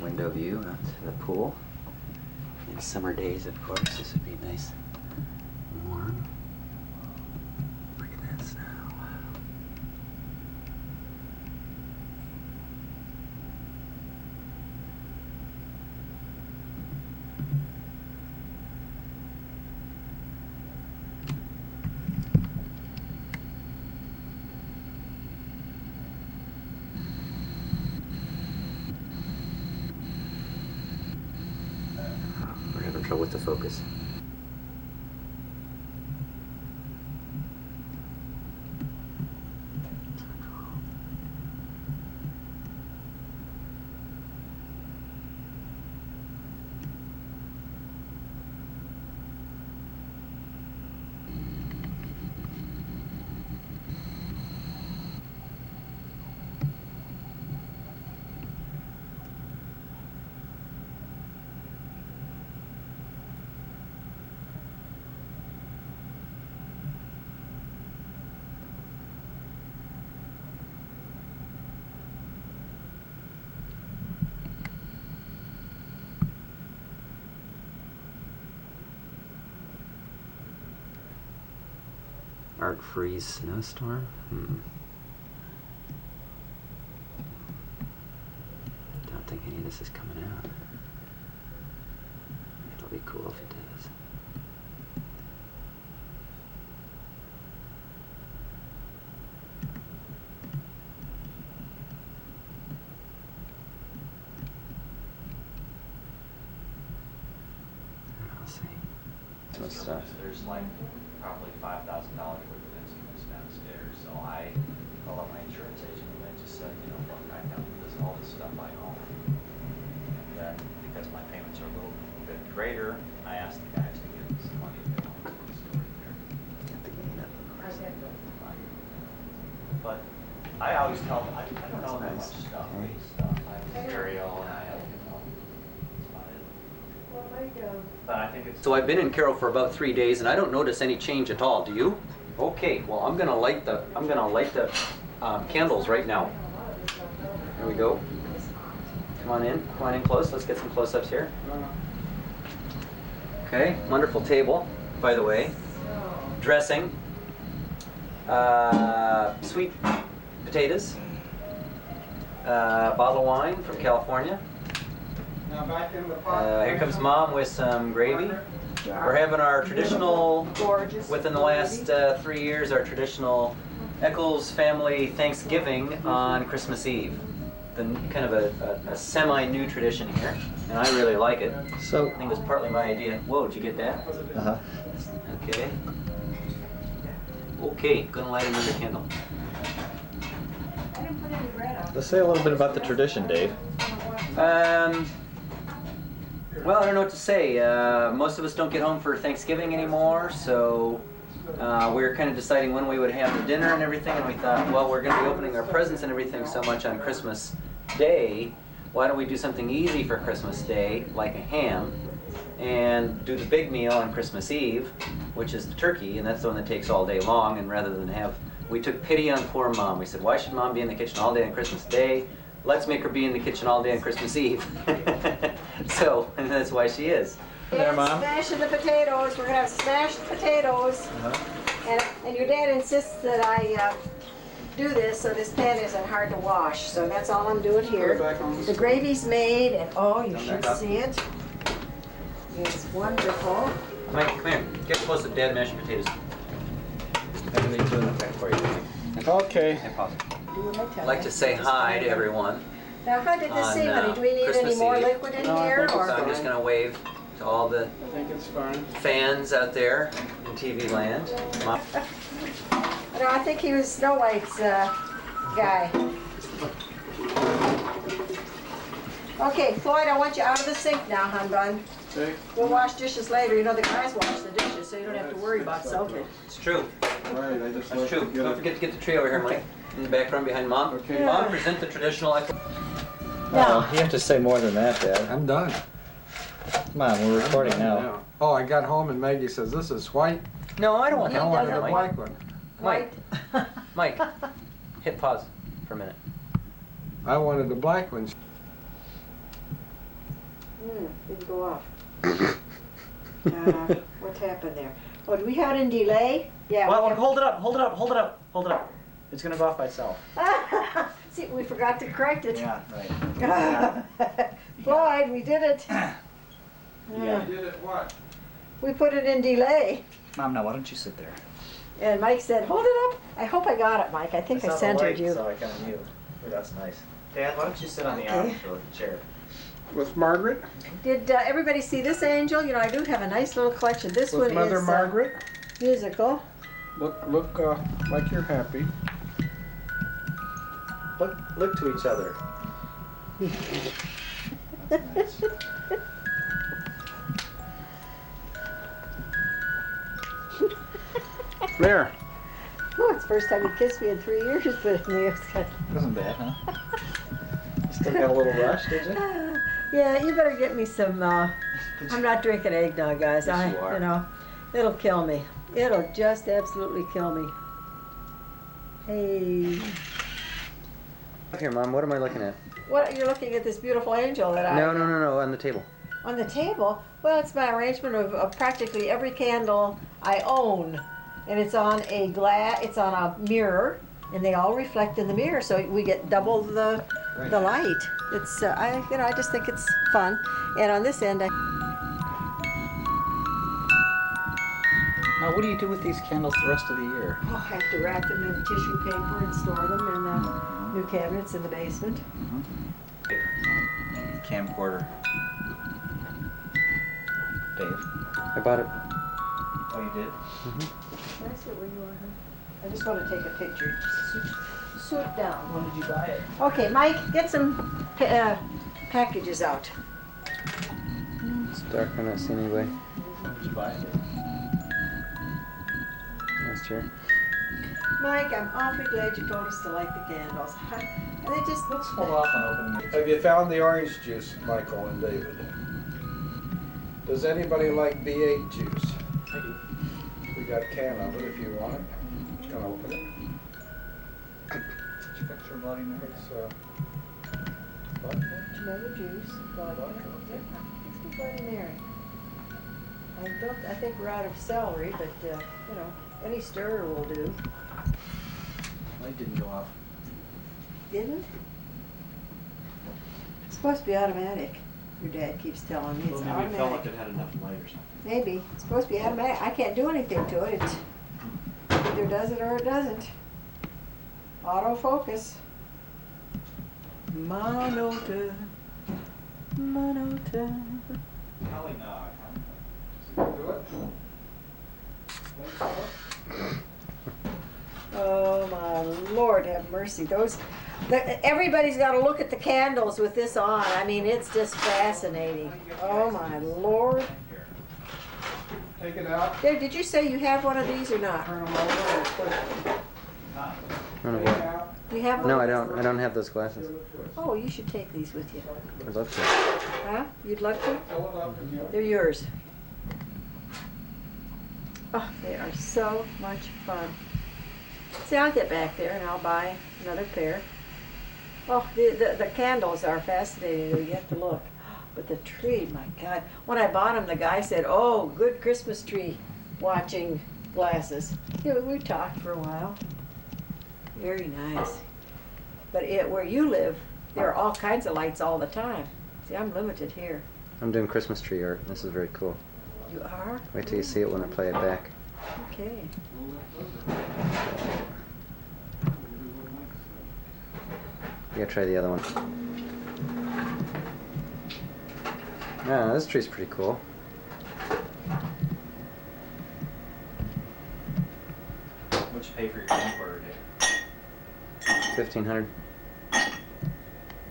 window view out to the pool. In summer days, of course, this would be nice and warm. Look at that snow. We're having trouble with the focus. Arc freeze snowstorm? Don't think any of this is coming out. It'll be cool if it does. I'll see. Some stuff. There's like probably $5,000 worth of instruments downstairs, so I called up my insurance agent and I just said, you know, look, I have all this stuff I own. And then, because my payments are a little bit greater, I asked the guys to give me some money if they want to put the store there. Got the gain up, of course. But I always tell them, I don't know that much stuff. I have a stereo and I have, you know, that's about it. But I think it's... So I've been in Caro for about 3 days, and I don't notice any change at all. Do you? Okay. Well, I'm gonna light the candles right now. Here we go. Come on in. Come on in close. Let's get some close-ups here. Okay. Wonderful table, by the way. Dressing. Sweet potatoes. Bottle of wine from California. Now back in the pot. Here comes Mom with some gravy. We're having our traditional, within the last 3 years, our traditional Echols family Thanksgiving on Christmas Eve. Kind of a semi-new tradition here, and I really like it. So I think it was partly my idea. Whoa, did you get that? Uh-huh. Okay. Okay, gonna light another candle. Let's say a little bit about the tradition, Dave. Well, I don't know what to say. Most of us don't get home for Thanksgiving anymore, so we were kind of deciding when we would have the dinner and everything, and we thought, well, we're going to be opening our presents and everything so much on Christmas Day. Why don't we do something easy for Christmas Day, like a ham, and do the big meal on Christmas Eve, which is the turkey, and that's the one that takes all day long, and rather than have... We took pity on poor Mom. We said, why should Mom be in the kitchen all day on Christmas Day? Let's make her be in the kitchen all day on Christmas Eve. So, and that's why she is. There, Mom. Smashing the potatoes. We're gonna have smashed potatoes. And your dad insists that I do this so this pan isn't hard to wash. So that's all I'm doing here. The gravy's made, and oh, you should see it. It's wonderful. Mike, come here. Get close to Dad mashing potatoes. I'm going to do an effect for you. Okay. Hey, pause. Do what I tell I'd like to say hi to everyone. Now, how did this on, seem, honey? Do we need Christmas any more Eve. liquid in No, I here? think Or? So I'm just going to wave to all the I think it's fine. fans out there in TV land. Mom. No, I think he was Snow White's guy. Okay, Floyd, I want you out of the sink now, hon bun. Okay. We'll wash dishes later. You know the guys wash the dishes, so you don't have to worry about soaking. It's true. Right, I just That's like true. to get Don't it. forget to get the tray over here, Mike. In the background behind Mom. Okay. Mom, present the traditional Echo. No, you have to say more than that, Dad. I'm done. Come on, we're recording I'm done now. Oh, I got home and Maggie says, this is white. No, I don't want I that. wanted a Mike. black one. Mike. Mike. Hit pause for a minute. I wanted a black one. Didn't go off. What happened there? Oh, do we have it in delay? Yeah. Well, we have- hold it up, hold it up, hold it up, hold it up. It's gonna go off by itself. See, we forgot to correct it. Yeah, right. Floyd, we did it. Yeah. You did it what? We put it in delay. Mom, now why don't you sit there? And Mike said, hold it up. I hope I got it, Mike. I think I centered you. So I kind of knew. Oh, that's nice. Dad, why don't you sit on the Okay. arm of the chair? With Margaret? Did everybody see this angel? You know, I do have a nice little collection. This With one Mother is Margaret? musical. Look like you're happy. Look to each other. That's nice. There. Oh, it's the first time he kissed me in 3 years, but Wasn't bad, huh? You still got a little rush, did you? yeah, you better get me some. I'm not drinking eggnog, guys. Yes, you are. know, it'll kill me. It'll just absolutely kill me. Hey, Here, Mom, what am I looking at? what you're looking at this beautiful angel that I No, on the table. on the table. Well, it's my arrangement of practically every candle I own, and it's on a it's on a mirror, and they all reflect in the mirror, so we get double the light. It's I just think it's fun. And on this end, Now, what do you do with these candles the rest of the year? I have to wrap them in tissue paper and store them in new cabinets in the basement. Camcorder. Dave. I bought it. Oh, you did? Can I sit where you are, huh? I just want to take a picture. Swoop down. When did you buy it? Okay, Mike, get some packages out. It's dark. I'm not seeing anybody. When did you buy it? Last year. Mike, I'm awfully glad you told us to light the candles. And they just Let's hold off on opening it. Have you found the orange juice, Michael and David? Does anybody like V8 juice? I do. We got a can of it if you want it. You can open it. Did you fix your Bloody Mary? It's vodka. tomato juice, vodka. Yeah, let's do Bloody Mary. I think we're out of celery, but you know, any stirrer will do. Light didn't go off. Didn't? It's supposed to be automatic. Your dad keeps telling me it's Well, maybe it felt like automatic. it had enough light or something. Maybe. It's supposed to be automatic. I can't do anything to it. It either does it or it doesn't. Autofocus. Monota. Monota. Probably not. Do it. Oh my Lord, have mercy. Everybody's got to look at the candles with this on. I mean, it's just fascinating. Oh my Lord. Take it out. Dave, did you say you have one of these or not? Turn them over and put it. I don't know Take it what. out. Do you have one? No, of I these? don't. I don't have those glasses. Oh, you should take these with you. I'd love to. Huh? You'd like to? Fill it up and you. They're yours. Oh, they are so much fun. See, I'll get back there and I'll buy another pair. Oh, the candles are fascinating. You have to look. But the tree, my God. When I bought them, the guy said, oh, good Christmas tree watching glasses. Yeah, we talked for a while. Very nice. But where you live, there are all kinds of lights all the time. See, I'm limited here. I'm doing Christmas tree art. This is very cool. You are? Wait till you see it when I play it back. Okay. You gotta try the other one. Yeah, this tree's pretty cool. What'd you pay for your camcorder, Dave? 1,500.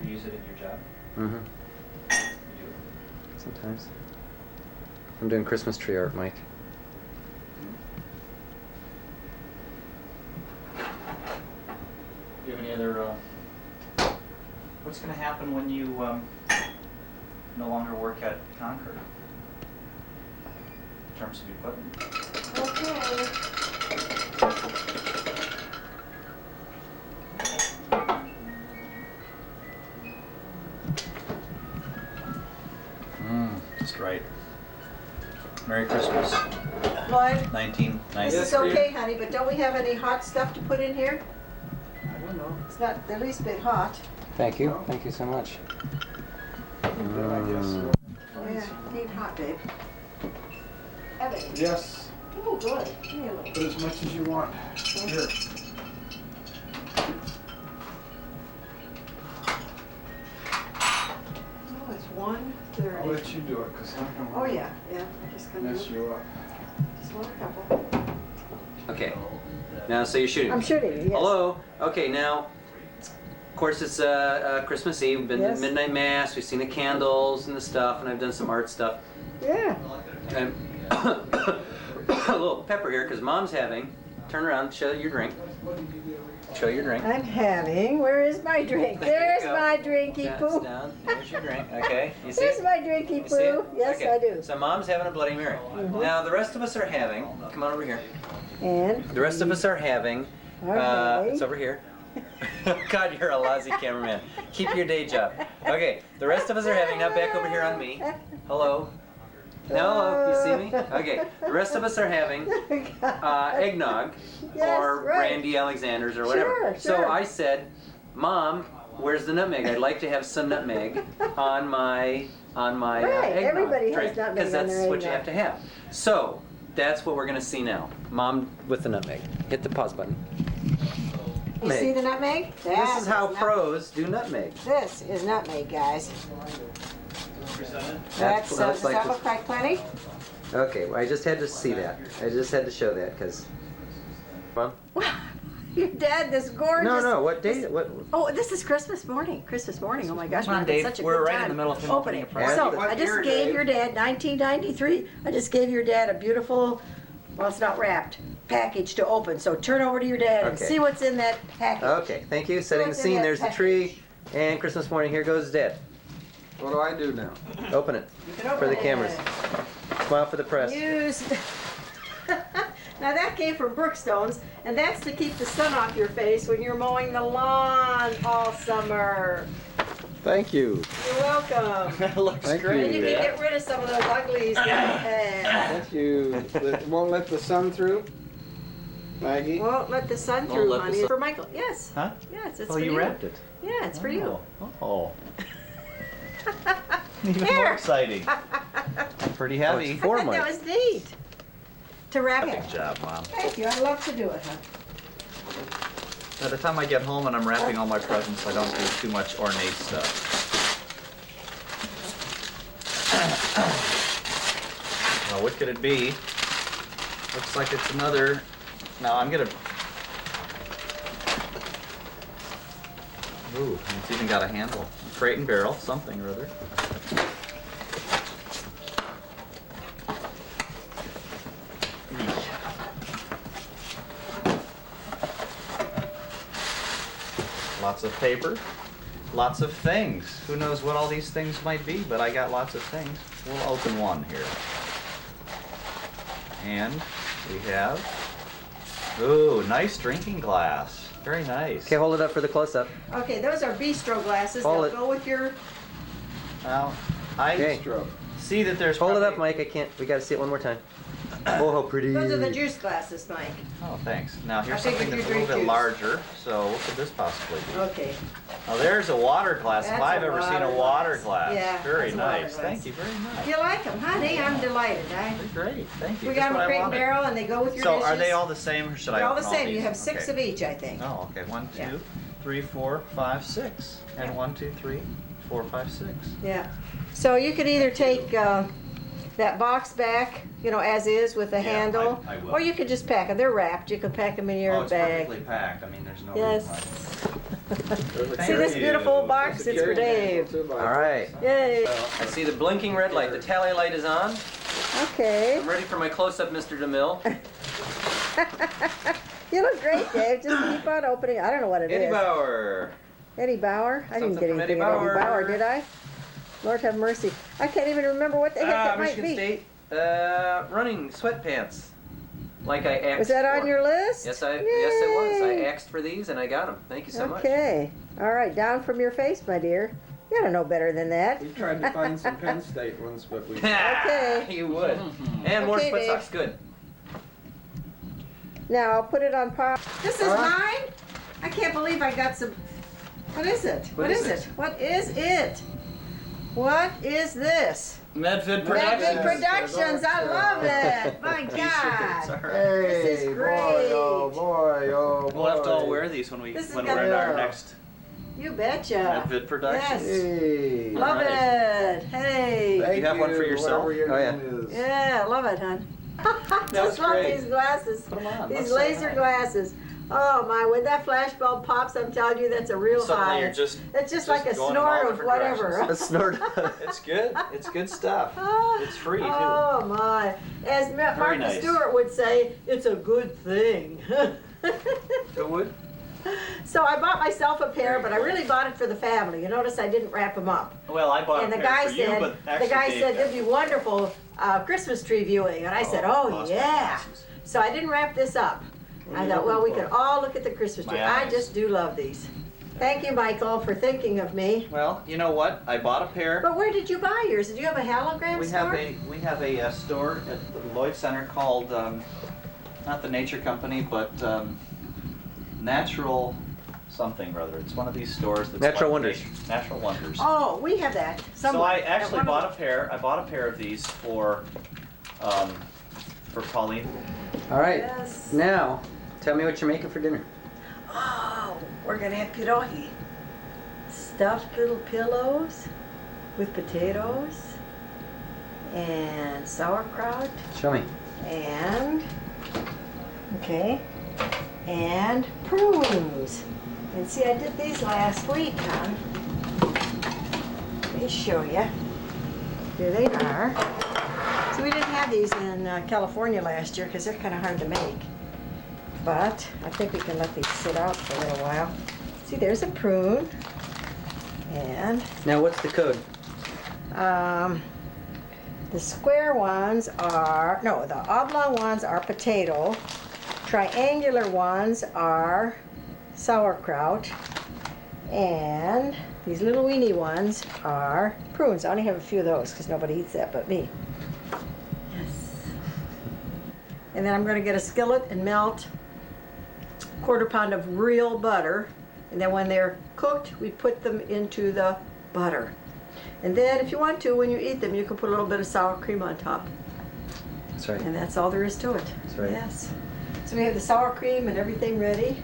You use it at your job? Mm-hmm. You do? Sometimes. I'm doing Christmas tree art, Mike. Do you have any other, what's gonna happen when you, no longer work at Concord? In terms of equipment? Okay. right. Merry Christmas, Lloyd, 1990. this is okay, honey, but don't we have any hot stuff to put in here? I don't know. It's not the least bit hot. Thank you. Thank you so much. Then I guess. Oh yeah, it ain't hot, babe. Have it. Yes, Oh, good. Give me a little. put as much as you want. Here. Oh, it's 1:30. I'll let you do it, because I'm Oh gonna yeah, yeah. I just come in. mess you up. Just want a couple. Okay. Now, so you're shooting. I'm shooting you, yes. Hello. Okay, now, of course, it's Christmas Eve. Been Yes. to midnight mass. We've seen the candles and the stuff, and I've done some art stuff. Yeah. And a little pepper here because Mom's having. Turn around. Show your drink. Show your drink. I'm having. Where is my drink? There you There's go. my drinky That's poo. down. There's your drink. Okay. You see There's it? my drinky You see it? poo. Yes, Okay. I do. So Mom's having a Bloody Mary. Now the rest of us are having. Come on over here. And The rest of us are having. Okay. It's over here. God, you're a lousy cameraman. Keep your day job. Okay, the rest of us are having. Now back over here on me. Hello. Hello. You see me? Okay. The rest of us are having eggnog Yes, or right. Brandy Alexander's or whatever. Sure, So sure. I said, Mom, where's the nutmeg? I'd like to have some nutmeg on my Right, eggnog everybody has drink nutmeg because on that's their what you eggnog. have to have. So that's what we're gonna see now. Mom with the nutmeg. Hit the pause button. you see the nutmeg? This That is how nutmeg. pros do nutmeg. This is nutmeg, guys. That's what it looks Does like. that look like plenty? Okay, well, I just had to see that. I just had to show that because. Mom? Your dad, this gorgeous. No. What day? What? Oh, this is Christmas morning. Christmas morning. Oh my gosh, Come on, we've had Dave. such a We're good right time in the middle of him opening. opening a present. So What I just year, gave Dave? your dad 1993. I just gave your dad a beautiful, well, it's not wrapped, package to open. So turn over to your dad and Okay. see what's in that package. Okay, thank you. Setting the What's in scene. that There's the package? tree, and Christmas morning. Here goes Dad. What do I do now? Open it You can open for the it. cameras. Smile for the press. Use. Now that came from Brookstones, and that's to keep the sun off your face when you're mowing the lawn all summer. Thank you. You're welcome. That looks Thank great. And you can Dad. get rid of some of those uglies that you have. Thank you. It won't let the sun through? Maggie? Won't let the sun Won't through, let the honey. sun- It's for Michael. Yes. Huh? Yes, it's Oh, for you you. wrapped it. Yeah, it's for you. Oh. Even Here. more exciting. Pretty heavy. I For thought that Mike. was neat. To wrap it. Good job, Mom. Thank you. I love to do it, huh? By the time I get home and I'm wrapping all my presents, I don't do too much ornate stuff. Well, what could it be? Looks like it's another. Now I'm gonna. Ooh, it's even got a handle. Crate and barrel, something or other. Lots of paper, lots of things. Who knows what all these things might be, but I got lots of things. We'll open one here. And we have, ooh, nice drinking glass. Very nice. Okay, hold it up for the close-up. Okay, those are bistro glasses. Hold They'll it. go with your. Now, I Okay. see that there's Hold it up, probably- Mike. I can't. We got to see it one more time. Oh, how pretty. Those are the juice glasses, Mike. Oh, thanks. Now here's I figured something you that's a little drink bit juice. larger. So what could this possibly be? Okay. Oh, there's a water glass. If That's I've a ever seen a water water glass. glass. Yeah, Very that's a water nice. glass. Thank you very much. You like them, honey? I'm delighted. They're great. Thank you. We Just got them what I crate and wanted. barrel, and they go with your So dishes. are they all the same, or should I They're all the open same. You these? have 6 Okay. of each, I think. Oh, okay. 1, 2, Yeah. 3, 4, 5, 6, and Yeah. 1, 2, 3, 4, 5, 6. Yeah. So you could either take that box back, you know, as is with the Yeah, handle, I will. or you could just pack them. They're wrapped. You can pack them in your Oh, it's bag. perfectly packed. I mean, there's no Yes. reason See this beautiful box? It's for Dave. All right. Yay. I see the blinking red light. The tally light is on. Okay. I'm ready for my close-up, Mr. DeMille. You look great, Dave. Just keep on opening. I don't know what it is. Eddie Bauer. Eddie Bauer? I didn't Something get from anything Eddie at Eddie Bauer. Bauer, did I? Lord have mercy. I can't even remember what the heck that might Michigan be. State running sweatpants. Like I asked Was that on for. your list? Yes, yes, it was. I Yay. asked for these and I got them. Thank you so much. Okay. All right. Down from your face, my dear. You gotta know better than that. We tried to find some Penn State ones, but we. Okay. You would. And more Okay, split Dave. socks. Good. Now I'll put it on pop. This is All right. mine? I can't believe I got some. What is it? What is it? What is it? What is this? Medford Medford Productions. Productions. I love it. My God. Alright. This is Hey, great. boy, oh boy, oh boy. We'll have to all wear these when This is we're gonna in our be- next You betcha. Medford Productions. Yes. Hey. Love Alright. it. Hey. Thank You have one for yourself? whatever your Oh, yeah. name is. Yeah, love it, hon. That Just was love great. these glasses. Put 'em on. These Let's say laser hi. glasses. Oh my, when that flash bulb pops, I'm telling you, that's a real Suddenly high. you're just It's just like a going in all snort of different whatever. directions. A snort. It's good. It's good stuff. It's free too. Oh my. As Martha nice. Stewart would say, it's a good thing. Who would? So I bought myself a pair, but I really bought it for the family. You notice I didn't wrap them up. Well, I bought And a the pair guy for you, said, but actually Dave it'd be wonderful Christmas tree viewing. And I said, oh lost my yeah. glasses. So I didn't wrap this up. I thought, well, we could all look at the Christmas tree. My I eyes. just do love these. Thank you, Michael, for thinking of me. Well, you know what? I bought a pair. But where did you buy yours? Did you have a hologram We store? have a store at the Lloyd Center called not the Nature Company, but Natural something or other. It's one of these stores that's Natural like Wonders. Natural Wonders. Oh, we have that. So somewhere. I actually At one bought of a pair. I bought a pair of these for Pauline. All right. Yes. Now, tell me what you're making for dinner. Oh, we're gonna have pierogi. Stuffed little pillows with potatoes and sauerkraut Show me. and prunes. And see, I did these last week, hon. Let me show you. Here they are. So we didn't have these in California last year because they're kind of hard to make. But I think we can let these sit out for a little while. See, there's a prune. And Now, what's the code? the square ones are, no, the oblong ones are potato. Triangular ones are sauerkraut. And these little weeny ones are prunes. I only have a few of those because nobody eats that but me. Yes. And then I'm going to get a skillet and melt a quarter pound of real butter. And then when they're cooked, we put them into the butter. And then if you want to, when you eat them, you can put a little bit of sour cream on top. That's right. And that's all there is to it. That's right. Yes. So we have the sour cream and everything ready.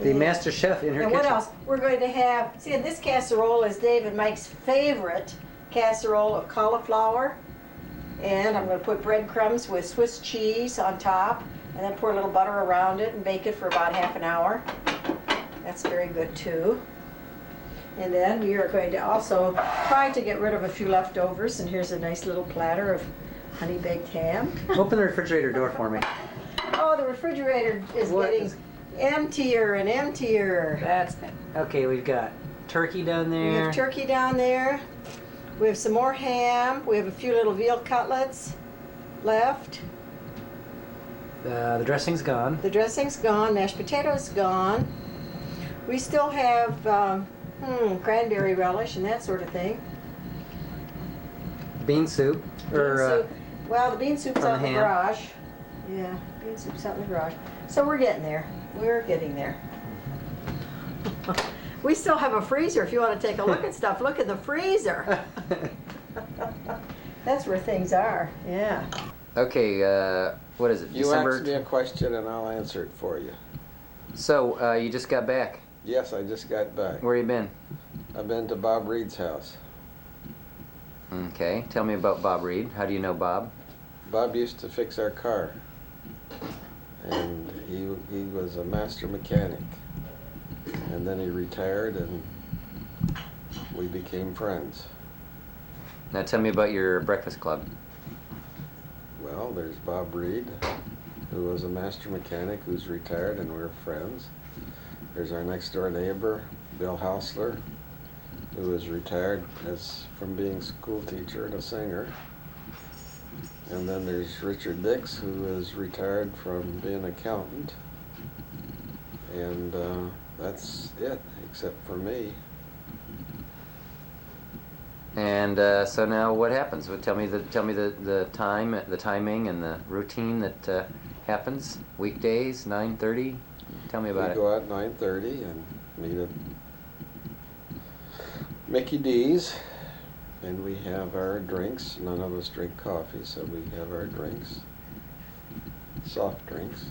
The And- master chef in her And kitchen. what else? We're going to have, see, in this casserole is Dave and Mike's favorite casserole of cauliflower. And I'm going to put breadcrumbs with Swiss cheese on top. And then pour a little butter around it and bake it for about half an hour. That's very good too. And then we are going to also try to get rid of a few leftovers. And here's a nice little platter of honey baked ham. Open the refrigerator door for me. Oh, the refrigerator is What getting is- emptier and emptier. That's okay. We've got turkey down We there. have turkey down there. We have some more ham. We have a few little veal cutlets left. The dressing's gone. The dressing's gone. Mashed potatoes gone. We still have cranberry relish and that sort of thing. Bean soup. Bean soup. Well, the bean soup's from out in the ham. garage. Yeah, bean soup's out in the garage. So we're getting there. We're getting there. We still have a freezer. If you want to take a look at stuff, look in the freezer. That's where things are. Yeah. Okay. What is it? You asked me a question and I'll answer it for you. So you just got back. Yes, I just got back. Where you been? I've been to Bob Reed's house. Okay. Tell me about Bob Reed. How do you know Bob? Bob used to fix our car. And he was a master mechanic. And then he retired and we became friends. Now tell me about your breakfast club. Well, there's Bob Reed, who was a master mechanic who's retired and we're friends. There's our next door neighbor, Bill Hausler, who is retired from being school teacher and a singer. And then there's Richard Dix, who is retired from being an accountant. And that's it, except for me. And so now what happens? Tell me the timing and the routine that happens. Weekdays, 9:30. Tell me about We it. go out 9:30 and meet at Mickey D's, and we have our drinks. None of us drink coffee, so we have our drinks, soft drinks,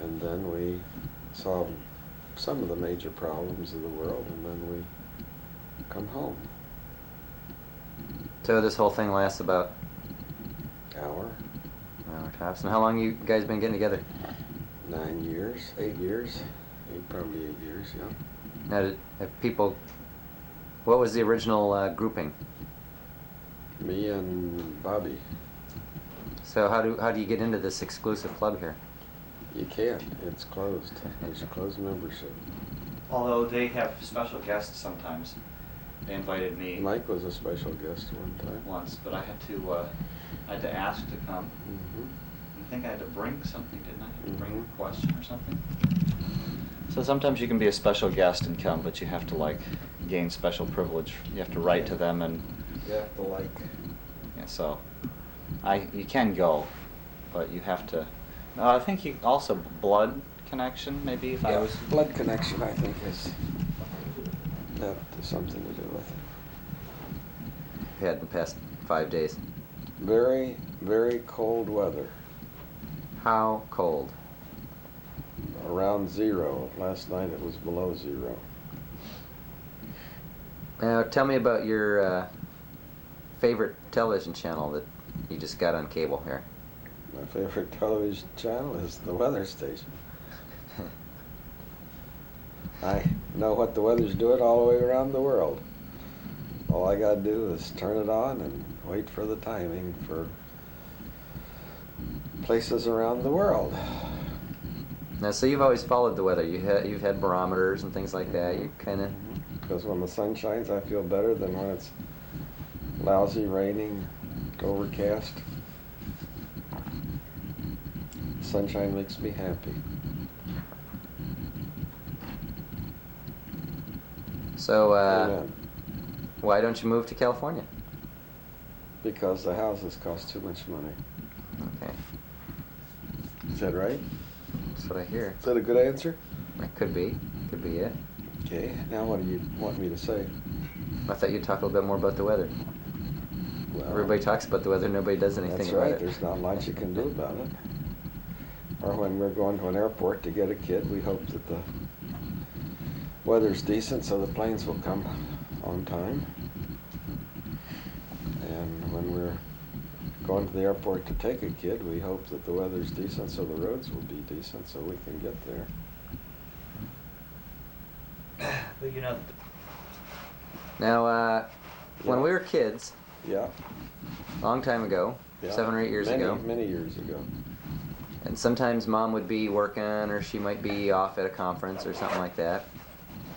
and then we solve some of the major problems of the world, and then we come home. So this whole thing lasts about Hour, an hour tops. And how long you guys been getting together? 9 years, 8 years, probably 8 years, yeah. Now, have people? What was the original grouping? Me and Bobby. So how do you get into this exclusive club here? You can't. It's closed. There's a closed membership. Although they have special guests sometimes. They invited me Mike was a special guest one time. once, but I had to ask to come. Mm-hmm. I think I had to bring something, didn't I? I had to bring Mhm. a question or something. So sometimes you can be a special guest and come, but you have to like gain special privilege. You have to write to them, and You have to like. yeah, so you can go, but you have to. I think you also blood connection maybe if I was. Blood connection, I think, has that something to do with it. Had in the past 5 days. Very, very cold weather. How cold? Around 0. Last night it was below 0. Now tell me about your favorite television channel that you just got on cable here. My favorite television channel is the weather station. I know what the weather's doing all the way around the world. All I gotta do is turn it on and wait for the timing for places around the world. Now, so you've always followed the weather. You've had barometers and things like that. You kind of. Because when the sun shines, I feel better than when it's lousy, raining, overcast. Sunshine makes me happy. So Amen. why don't you move to California? Because the houses cost too much money. Okay, Is that right? that's what I hear. Is that a good answer? That could be it. Okay, now what do you want me to say? I thought you'd talk a little bit more about the weather. Well, Everybody talks about the weather. Nobody does anything that's about right. it. There's not much you can do about it. Or when we're going to an airport to get a kid, we hope that the weather's decent so the planes will come on time. And when we're going to the airport to take a kid, we hope that the weather's decent so the roads will be decent so we can get there. But you know, Now, when Yeah. we were kids, Yeah. long time ago, Yeah. 7 or 8 years many, ago, Many years ago. and sometimes Mom would be working or she might be off at a conference or something like that,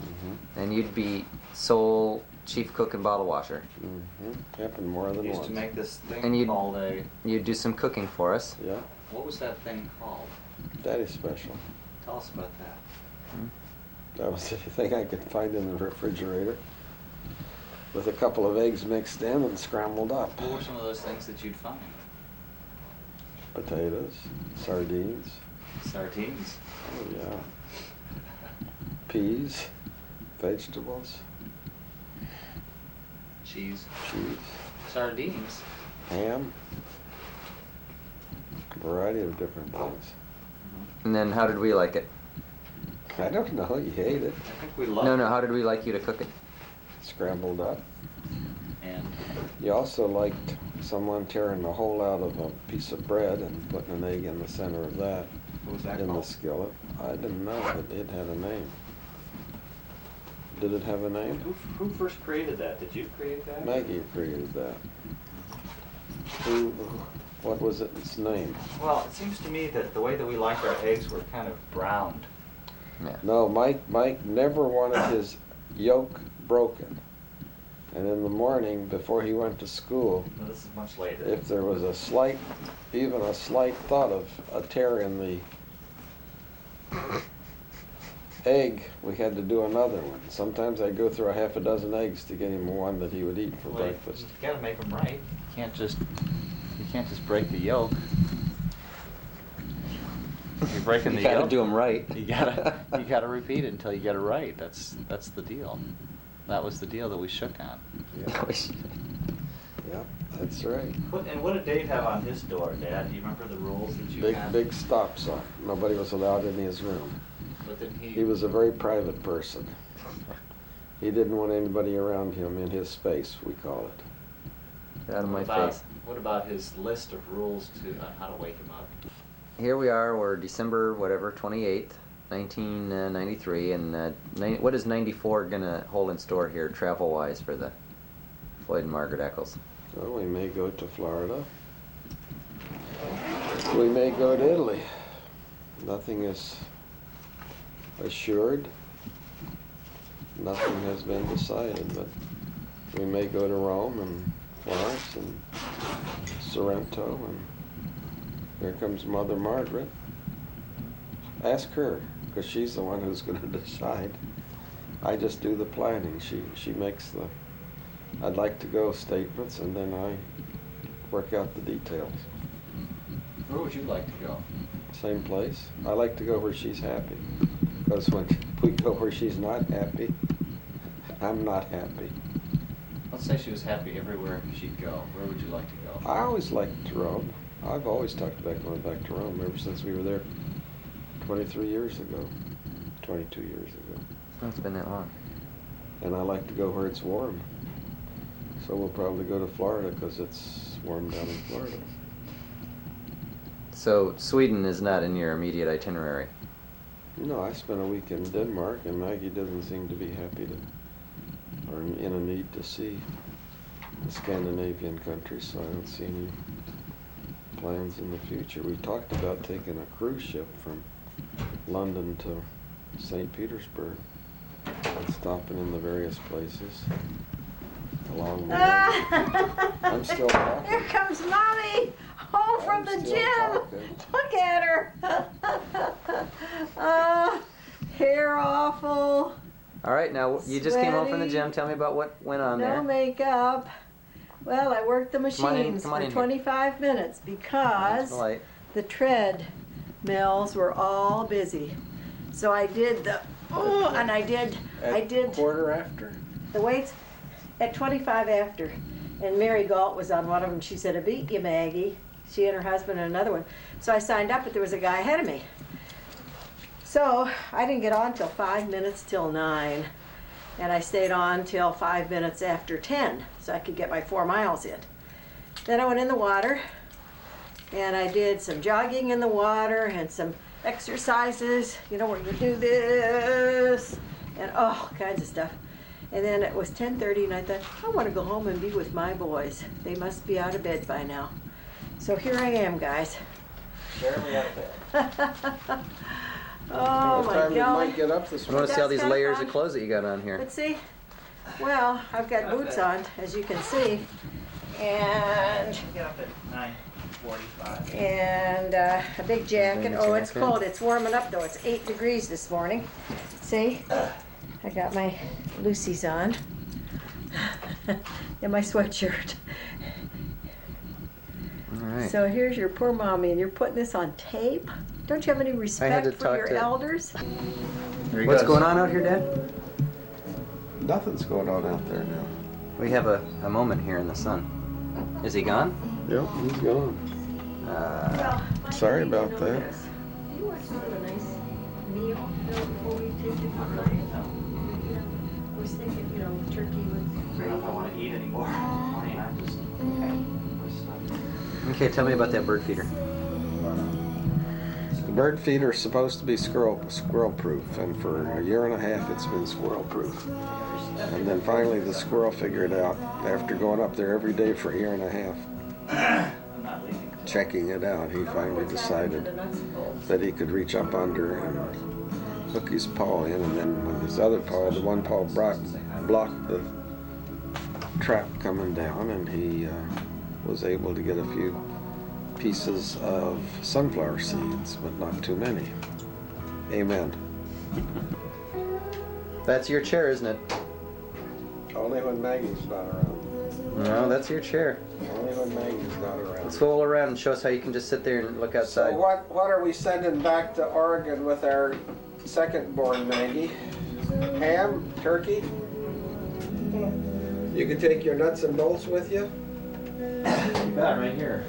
Mm-hmm. and you'd be sole chief cook and bottle washer. Mm-hmm. Happened more than used once. to make this thing And you'd- called a. You'd do some cooking for us. Yeah. What was that thing called? Daddy's special. Tell us about that. That was anything I could find in the refrigerator with a couple of eggs mixed in and scrambled up. What were some of those things that you'd find? Potatoes, sardines, Sardines. oh yeah, peas, vegetables, Cheese. cheese, Sardines. ham, a variety of different things. And then how did we like it? I don't know, you ate it. I think we loved No, it. how did we like you to cook it? Scrambled up. And You also liked someone tearing a hole out of a piece of bread and putting an egg in the center of that what was that in the called? skillet. I didn't know, but it had a name. Did it have a name? Who first created that? Did you create that? Maggie created that. What was its name? Well, it seems to me that the way that we liked our eggs were kind of browned. Yeah. No, Mike never wanted his yolk broken. And in the morning, before he went to school, No, this is much later. if there was even a slight thought of a tear in the egg, we had to do another one. Sometimes I'd go through a half a dozen eggs to get him one that he would eat for breakfast. You gotta make them right. You can't just break the yolk. You're breaking You the gotta yolk. do them right. You gotta repeat it until you get it right. That's the deal. That was the deal that we shook on. Yeah, that's right. And what did Dave have on his door, Dad? Do you remember the rules that you had? Big stop sign. Nobody was allowed in his room. But then He was a very private person. He didn't want anybody around him in his space, we call it. Get out of my What face. about his list of rules on how to wake him up? Here we are, we're December, whatever, 28th, 1993, and what is 94 gonna hold in store here, travel-wise, for the Floyd and Margaret Echols? Well, we may go to Florida. We may go to Italy. Nothing is assured. Nothing has been decided, but we may go to Rome and Florence and Sorrento, and here comes Mother Margaret. Ask her, because she's the one who's going to decide. I just do the planning. She makes the I'd like to go statements, and then I work out the details. Where would you like to go? Same place. I like to go where she's happy, because when we go where she's not happy, I'm not happy. Let's say she was happy everywhere she'd go. Where would you like to go? I always liked Rome. I've always talked about going back to Rome ever since we were there 23 years ago, 22 years ago. Oh, it's been that long. And I like to go where it's warm. So we'll probably go to Florida because it's warm down in Florida. So Sweden is not in your immediate itinerary? No, I spent a week in Denmark, and Maggie doesn't seem to be happy to, or in a need to see the Scandinavian countries, so I don't see any plans in the future. We talked about taking a cruise ship from London to St. Petersburg and stopping in the various places along the way. I'm still talking. Here comes Mommy, home from I'm the still gym. talking. Look at her. Hair awful. All right, now you just came home from the Sweaty. gym. Tell me about what went on No there. makeup. Well, I worked the Come on in- machines come on for in here. 25 minutes because The light. the treadmills were all busy. So I did the, and I did Quarter after? the weights at 25 after. And Mary Galt was on one of them. She said, I beat you, Maggie. She and her husband and another one. So I signed up, but there was a guy ahead of me. So I didn't get on till 5 minutes till 9. And I stayed on till 5 minutes after 10, so I could get my 4 miles in. Then I went in the water, and I did some jogging in the water and some exercises, you know, where you do this, and all kinds of stuff. And then it was 10:30, and I thought, I want to go home and be with my boys. They must be out of bed by now. So here I am, guys. Barely out of bed. Oh What my time did golly. Mike get up this I want morning? to see all these That's kinda layers fun. of clothes that you got on here. Let's see. Well, I've got boots on, as you can see, and Get up at 9:45. a big jacket. Big Oh, it's jacket. cold. It's warming up though. It's 8 degrees this morning. See? I got my Lucy's on and my sweatshirt. All right. So here's your poor mommy, and you're putting this on tape? Don't you have any to respect for talk your to- elders? There he What's goes. going on out here, Dad? Nothing's going on out there now. We have a moment here in the sun. Is he gone? Yep, he's gone. Well, Sorry I need to about know that. this. Do you want sort of a nice meal before we take it for night? I was thinking, you know, turkey with I don't know if I gravy. want to eat anymore. I mean, I'm just, Okay, tell me about that bird feeder. The bird feeder's supposed to be squirrel proof, and for a year and a half it's been squirrel proof. And then finally the squirrel figured out, after going up there every day for a year and a half, I'm not leaving. checking it out, he finally decided that he could reach up under and hook his paw in, and then when his other paw, the one paw blocked the trap coming down, and he was able to get a few pieces of sunflower seeds, but not too many. Amen. That's your chair, isn't it? Only when Maggie's not around. No, that's your chair. Only when Maggie's not around. Let's roll around and show us how you can just sit there and look outside. So what are we sending back to Oregon with our second born Maggie? Ham? Turkey? You can take your nuts and bolts with you? Yeah, right here.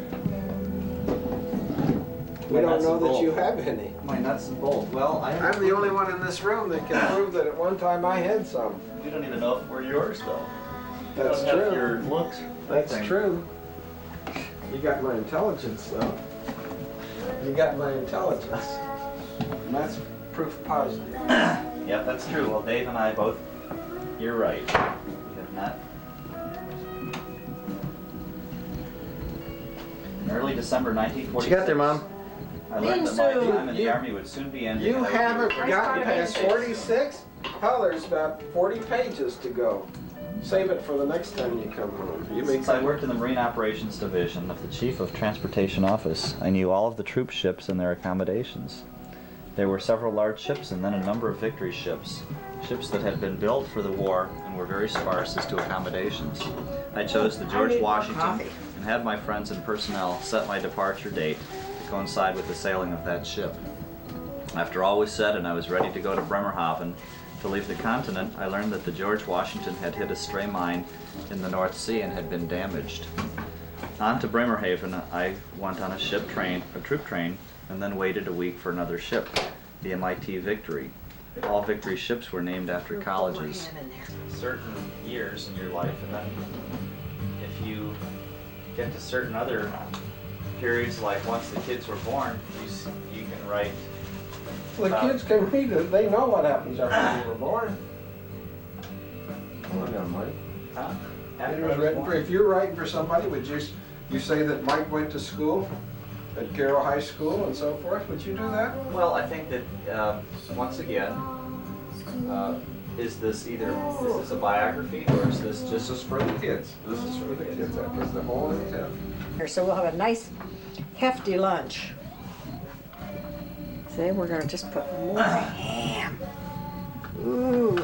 We don't nuts know and that bolts. you have any. My nuts and bolts. Well, I'm the only one in this room that can prove that at one time I had some. You don't even know if we're yours though. You That's don't have true. Your looks. That's thing. true. You got my intelligence, though. You got my intelligence. And that's proof positive. Yeah, that's true. Well, Dave and I both. You're right. We have not. In early December 1946. What you got there, Mom? I learned that my Bean soup. time in the army would soon be ending. You and I would haven't be gotten part of past it. 46? Hell, there's about 40 pages to go. Save it for the next time you come home. You may Since I come. worked in the Marine Operations Division of the Chief of Transportation Office, I knew all of the troop ships and their accommodations. There were several large ships and then a number of victory ships, ships that had been built for the war and were very sparse as to accommodations. I chose the George need more Washington coffee. and had my friends and personnel set my departure date to coincide with the sailing of that ship. After all was said and I was ready to go to Bremerhaven to leave the continent, I learned that the George Washington had hit a stray mine in the North Sea and had been damaged. On to Bremerhaven, I went on a troop train, and then waited a week for another ship, the MIT Victory. All Victory ships were named after colleges. Certain years in your life, and then if you get to certain other periods, like once the kids were born, you can write. The kids can read it. They know what happens after they were born. Come on now, Mike. Huh? It was written for, if you're writing for somebody, would you say that Mike went to school at Caro High School and so forth? Would you do that? Well, I think that once again, is this a biography or is this This is for the kids. This is for the kids. That was the whole intent. So we'll have a nice hefty lunch. See, we're gonna just put more ham. Ooh,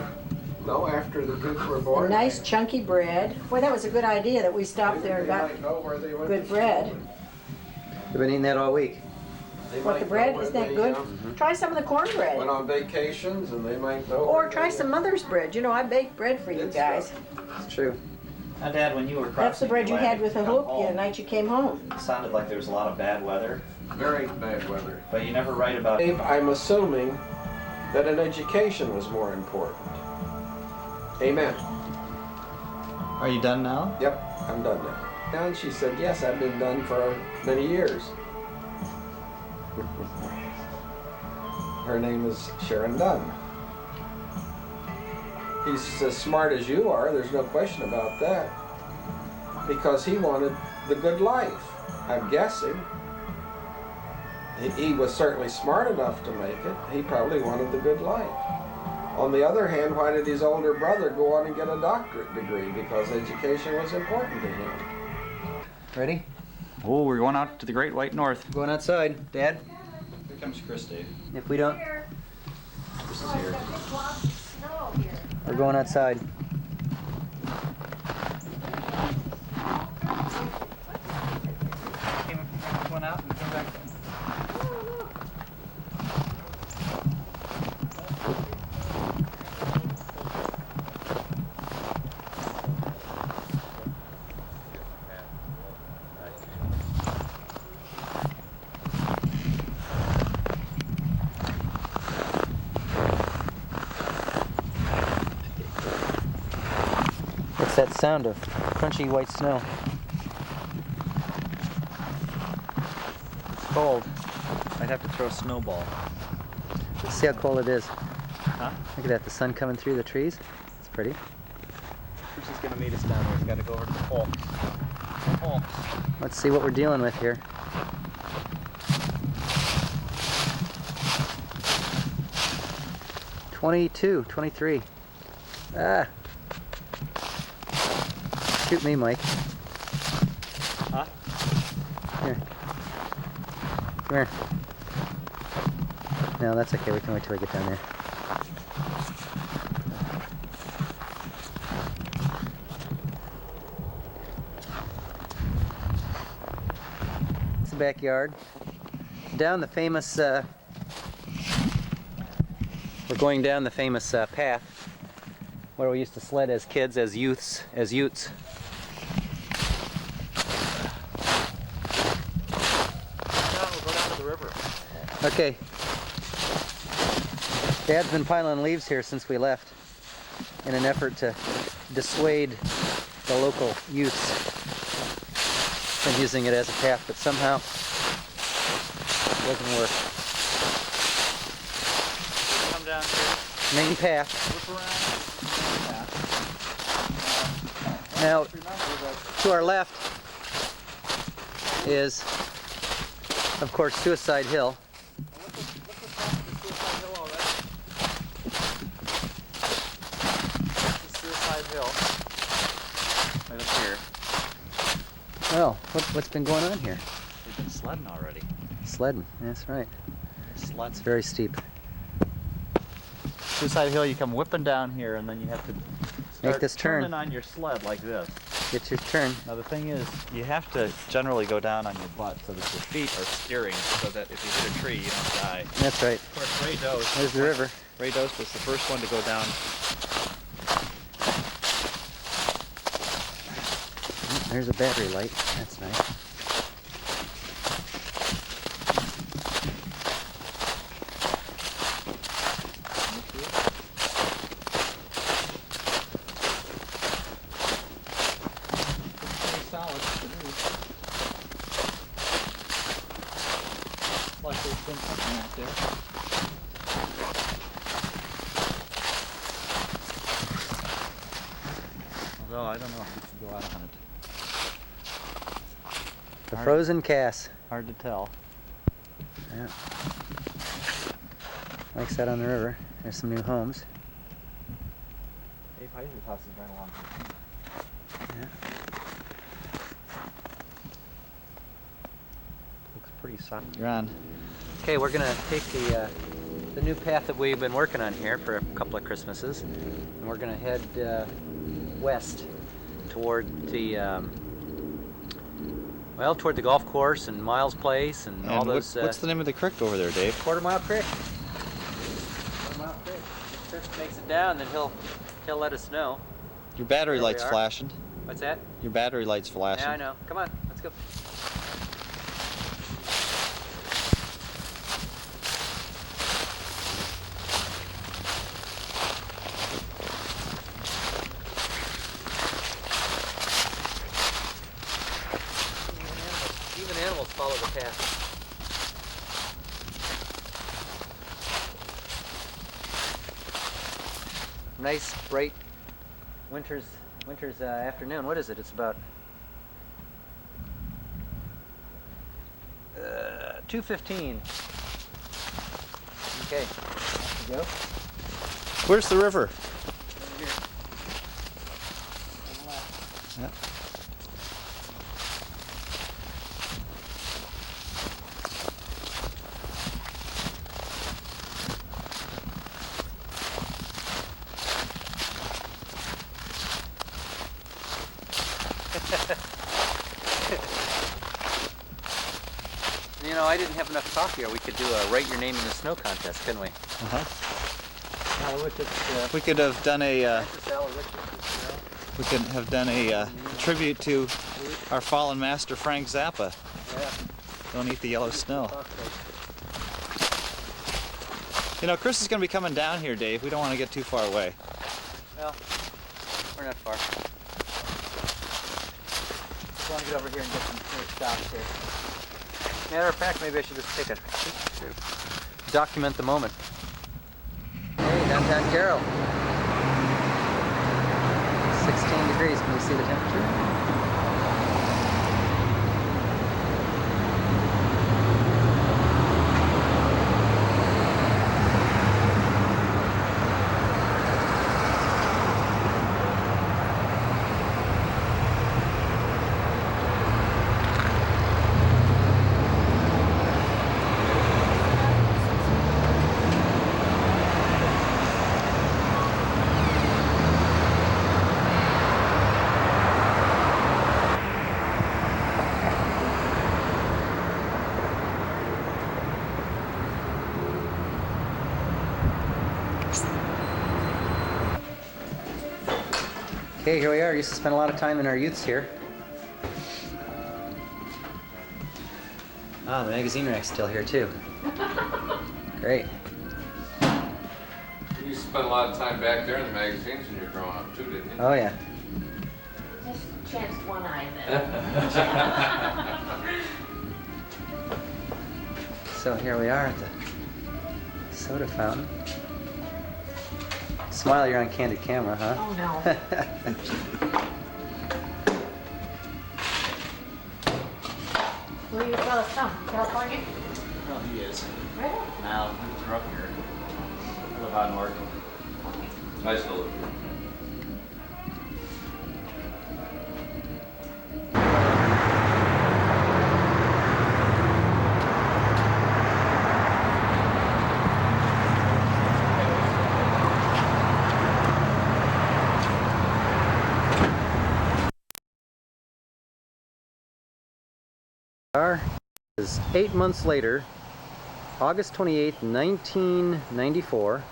No, after the kids were born. nice chunky bread. Boy, that was a good idea that we stopped there and They got might know where they went good to bread. school. We've been eating that all week. They What, might the bread? know where Isn't that they, good? Try some of the cornbread. Went on vacations and they might know. Or where try they- some mother's bread. You know, I baked bread for you Good guys. stuff. It's true. Now, Dad, when you were crossing That's the bread you Atlantic had with to the come hoop home, the night you came home. it sounded like there was a lot of bad weather, Very bad weather. but you never write about. Dave, I'm assuming that an education was more important. Amen. Are you done now? Yep, I'm done now. And she said, yes, I've been done for many years. Her name is Sharon Dunn. He's as smart as you are, there's no question about that. Because he wanted the good life, I'm guessing. He was certainly smart enough to make it. He probably wanted the good life. On the other hand, why did his older brother go on and get a doctorate degree? Because education was important to him. Ready? Oh, we're going out to the Great White North. Going outside, Dad. Here comes Chris, Dave. If we don't, Chris is here. we're going outside. Went out and came back. What's that sound of? Crunchy white snow. It's cold. I'd have to throw a snowball. Let's see how cold it is. Huh? Look at that, the sun coming through the trees. It's pretty. Who's just gonna meet us down here? We've got to go over to the pole. Pole. Let's see what we're dealing with here. $22, $23. Ah. Shoot me, Mike. Huh? Here. Come here. No, that's okay. We can wait till we get down there. the backyard. Down the famous, we're going down the famous path where we used to sled as kids, as utes. We'll go down to the river. Okay. Dad's been piling leaves here since we left in an effort to dissuade the local youths from using it as a path, but somehow it doesn't work. Come down here. Main path. Whip around. Now, Remember that to our left is, of course, Suicide Hill. Look what's happened to Suicide Hill already. This is Suicide Hill. Right up here. Well, what's been going on here? We've been sledding already. Sledding, that's right. Sledding. It's very steep. Suicide Hill, you come whipping down here, and then you have to start this turn. turning on your sled like this. Get your turn. Now the thing is, you have to generally go down on your butt so that your feet are steering, so that if you hit a tree, you don't die. That's right. Of course, Ray Dose. There's the river. Ray Dose was the first one to go down. There's a battery light. That's nice. Pretty solid. Like there's been something out there. Although I don't know if you should go out on it. The frozen Cass. Hard to tell. Yeah. Like that on the river. There's some new homes. Dave Heiser's house is right along here. Yeah. Looks pretty solid. You're on. Okay, we're gonna take the new path that we've been working on here for a couple of Christmases, and we're gonna head west toward the toward the golf course and Miles Place and all those. What's the name of the creek over there, Dave? Quarter Mile Creek. Quarter Mile Creek. If Chris makes it down, then he'll let us know. Your battery There we light's are. flashing. What's that? Your battery light's flashing. Yeah, I know. Come on, let's go. Even animals follow the path. Nice, bright winter's afternoon. What is it? It's about 2:15. Okay, off we go. Where's the river? Over here. On the left. Yeah. You know, I didn't have enough coffee, or we could do a write your name in the snow contest, couldn't we? Uh-huh. Richards, We could have done a Richards, we could have done a tribute to our fallen master Frank Zappa. yeah. Don't eat the yellow snow. You know, Chris is going to be coming down here, Dave. We don't want to get too far away. Well, we're not far. Just want to get over here and get some clear shots here. Matter of fact, maybe I should just take a picture to document the moment. Hey, downtown Caro. 16 degrees. Can you see the temperature? Okay, here we are. Used to spend a lot of time in our youths here. Ah, the magazine rack's still here too. Great. You used to spend a lot of time back there in the magazines when you were growing up too, didn't you? Oh yeah. Just chanced one eye then. So here we are at the soda fountain. Smile, you're on candid camera, huh? Oh no. Where you fellas from? California? Well, he is. Really? Now, we grew up here. I live out in Oregon. I still live here. Is 8 months later, August 28th, 1994.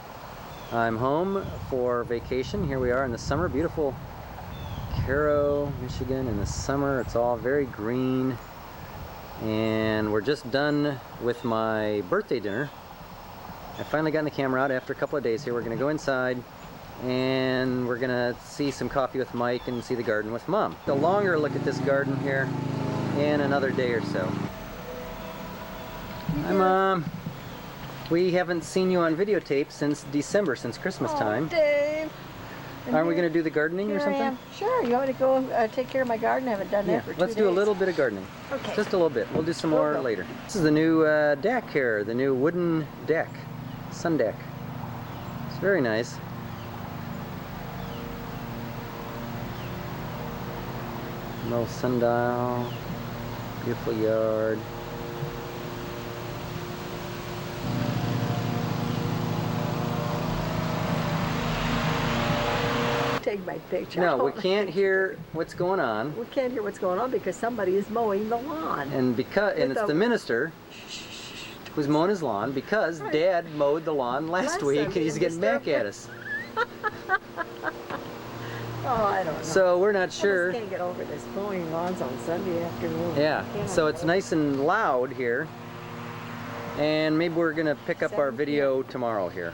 I'm home for vacation. Here we are in the summer, beautiful Caro, Michigan in the summer. It's all very green. And we're just done with my birthday dinner. I finally gotten the camera out after a couple of days here. We're gonna go inside and we're gonna see some coffee with Mike and see the garden with Mom. A longer look at this garden here in another day or so. Hi, Mom. We haven't seen you on videotape since December, since Christmas time. Dave. Aren't we going to do the gardening or Here I something? am. Sure. You want me to go take care of my garden? I haven't done that for 2 days. Let's do a little bit of gardening. Okay. Just a little bit. We'll do some We'll more go. later. This is the new deck here, the new wooden deck, sun deck. It's very nice. Little sundial, beautiful yard. Take my picture. No, we can't hear what's going on. We can't hear what's going on because somebody is mowing the lawn. And it's the minister who's mowing his lawn because Right. Dad mowed the lawn last week and Sunday he's and getting back disturbed at us. Oh, I don't know. So we're not I sure. just can't get over this mowing lawns on Sunday afternoon. Yeah, Can't so I? it's nice and loud here. And maybe we're gonna pick up our 7 video tomorrow here.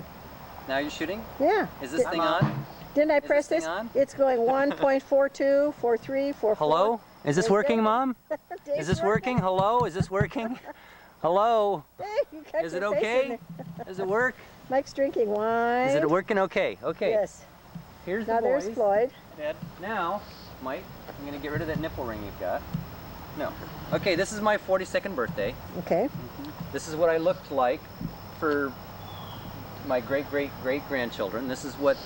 Now you're shooting? Yeah. Is this thing on? Didn't I Is press this this? thing on? It's going 1.42, 43, 44. Hello? Is this Dave's working, working. Mom? Dave's Is this working? Hello? Is this working? Hello? Hey, you got Is your it face in okay? there. Does it work? Mike's drinking wine. Is it working okay? Okay. Yes. Here's Now the boys. there's Floyd. Dad. Now, Mike, I'm gonna get rid of that nipple ring you've got. No. Okay, this is my 42nd birthday. Okay. This is what I looked like for my great-great-great-grandchildren. This is what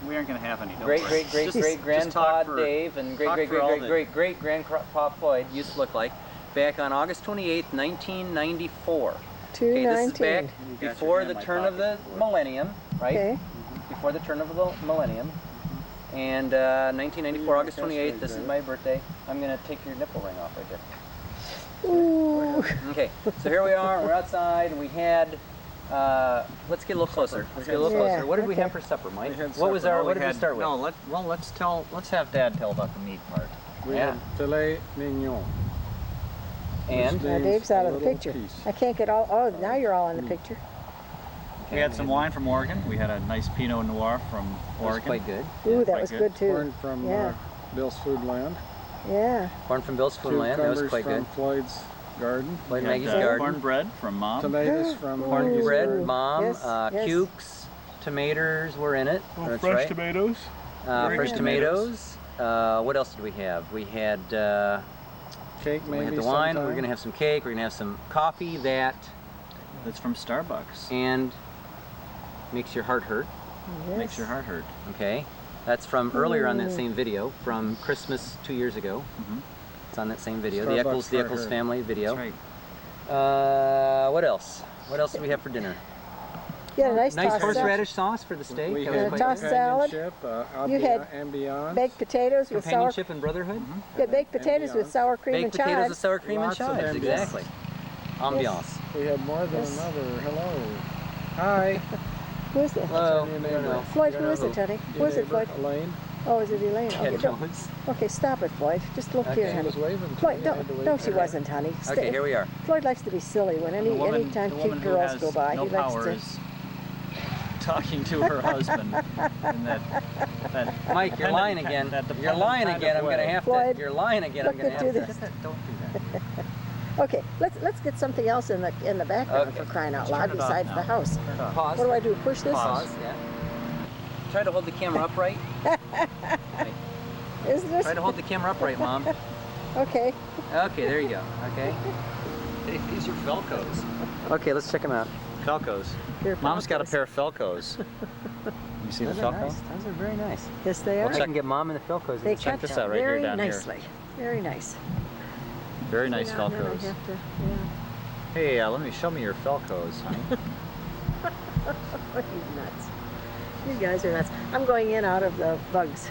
We aren't going to have any. don't worry. great-great-great-great-grandpa Just talk for- Dave and talk for all the- great-great-great-great-grandpa Floyd used to look like back on August 28th, 1994. Okay, this is back 219. before the turn of the millennium, right? Okay. Before the turn of the millennium. And 1994, August 28th, this is my birthday. I'm gonna take your nipple ring off right there. Ooh. Okay, so here we are, we're outside, and we had, let's get a little closer. Let's get a little Yeah, closer. What did we okay. have for supper, Mike? We had What was supper. our, Oh, what did we start with? No, let's have Dad tell about the meat part. We Yeah. had filet mignon. And? Now Dave's out of the a little picture. piece. I can't get all. Oh, now you're all in the picture. We had some wine from Oregon. We had a nice Pinot Noir from That was Oregon. quite good. Ooh, that quite was good. good too. Corn from Yeah. Bill's Food Land. Yeah. Corn from Bill's Food Land, that was Cucumbers quite from good. Floyd's garden. Floyd We had, Maggie's garden. cornbread from Mom. Tomatoes from Maggie's Cornbread, garden. Mom, Yes, yes. cukes, tomatoes were in it. That's fresh right. tomatoes. Very Fresh good tomatoes. What else did we have? We had Cake we had maybe the wine. sometime. We're gonna have some cake. We're gonna have some coffee that That's from Starbucks. and makes your heart hurt. Yes. Makes your heart hurt. Okay, that's from earlier on that same video from Christmas 2 years ago. Mhm. It's on that same video, Starbucks the Echols heart hurt. family video. That's right. What else? What else did we have for dinner? You had a nice, Nice tossed horseradish sauce for the steak. We That was had quite tossed good. salad. companionship, You had ambiance. baked potatoes with sour. Companionship and brotherhood. You had baked potatoes with sour cream Baked and potatoes with chives. sour cream Lots of and chives. ambience. Exactly. Ambiance. We had more than Yes. another. Hello. Hi. Who is it? Hello. Turn your neighbor. Hello. Floyd, You who know is it, Tony? your Who is it, neighbor, Floyd? Elaine. Oh, is it Elaine? Okay, Ed don't- Jones. okay, stop it, Floyd. Just look here, Okay. She honey. was waving to Floyd, me. I had to wave no, she back. wasn't, honey. Okay, here we are. Floyd likes to be silly when anytime cute girls go by. no he likes power to. is talking to her husband in that Mike, you're dependent lying ki- again. that You're dependent lying kind again. of I'm gonna way. have Floyd, to. You're lying again. I'm look gonna at have you. to. Don't do that. Okay, let's get something else in the background Okay. for crying out Turn loud it off besides now. the house. Turn it off. Pause. What do I do? Push this? Pause. Pause. Yeah. Try to hold the camera upright. Is this? Try to hold the camera upright, Mom. Okay. Okay, there you go. Okay. Hey, these are Velcros. Okay, let's check them out. Velcros. Here, Mom's got a Falcos. pair of Velcros. You see the Those are Velcro? nice. Those are very nice. Yes, they are. I can get Mom in the Philcos. They check cut this them out right here, very down here. nicely. Very nice. Very nice Now and then I Velcros. have to- yeah. Hey, show me your Velcros, honey. Oh, you nuts. You guys are nuts. I'm going in out of the bugs.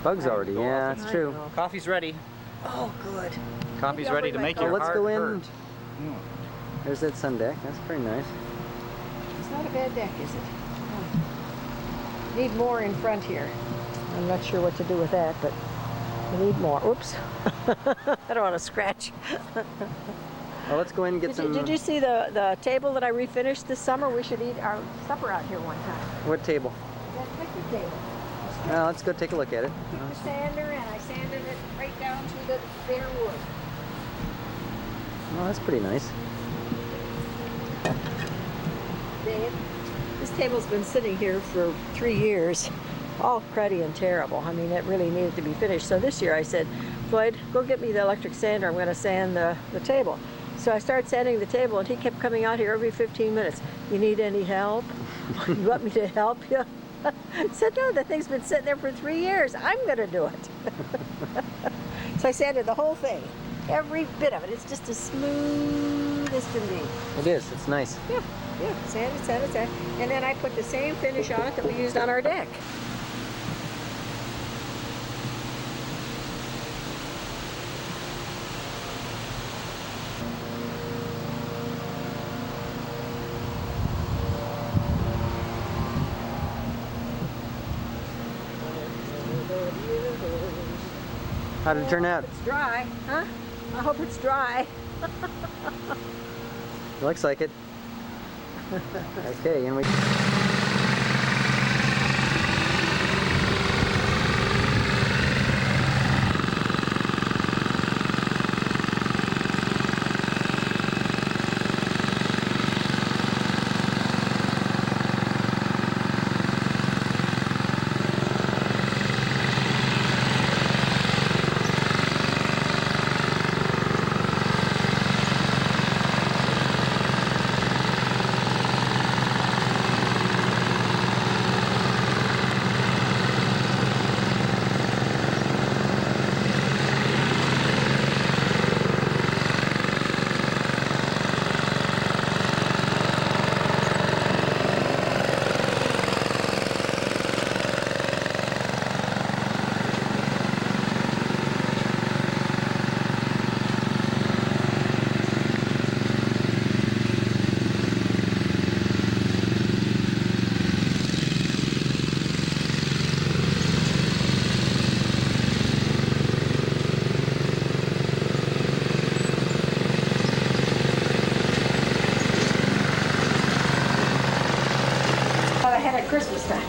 Bugs already. Go Yeah, off. that's I true. know. Coffee's ready. Oh, good. Coffee's Maybe I'll ready bring to my make coffee. your Let's heart go in. hurt. There's that sun deck. That's pretty nice. It's not a bad deck, is it? No. Need more in front here. I'm not sure what to do with that, but we need more. Oops. I don't want to scratch. Well, let's go in and get some. Did you see the table that I refinished this summer? We should eat our supper out here one time. What table? That picnic table. Well, let's go take a look at it. Took the sander and I sanded it right down to the bare wood. Well, that's pretty nice. Dave, this table's been sitting here for 3 years, all cruddy and terrible. I mean, it really needed to be finished. So this year I said, Floyd, go get me the electric sander. I'm going to sand the table. So I started sanding the table, and he kept coming out here every 15 minutes. You need any help? You want me to help you? I said, no, the thing's been sitting there for 3 years. I'm going to do it. So I sanded the whole thing, every bit of it. It's just as smooth as can be. It is. It's nice. Yeah, sand it. And then I put the same finish on it that we used on our deck. How did it turn out? It's dry, huh? I hope it's dry. Looks like it. Okay, and we. Ahead of Christmas time.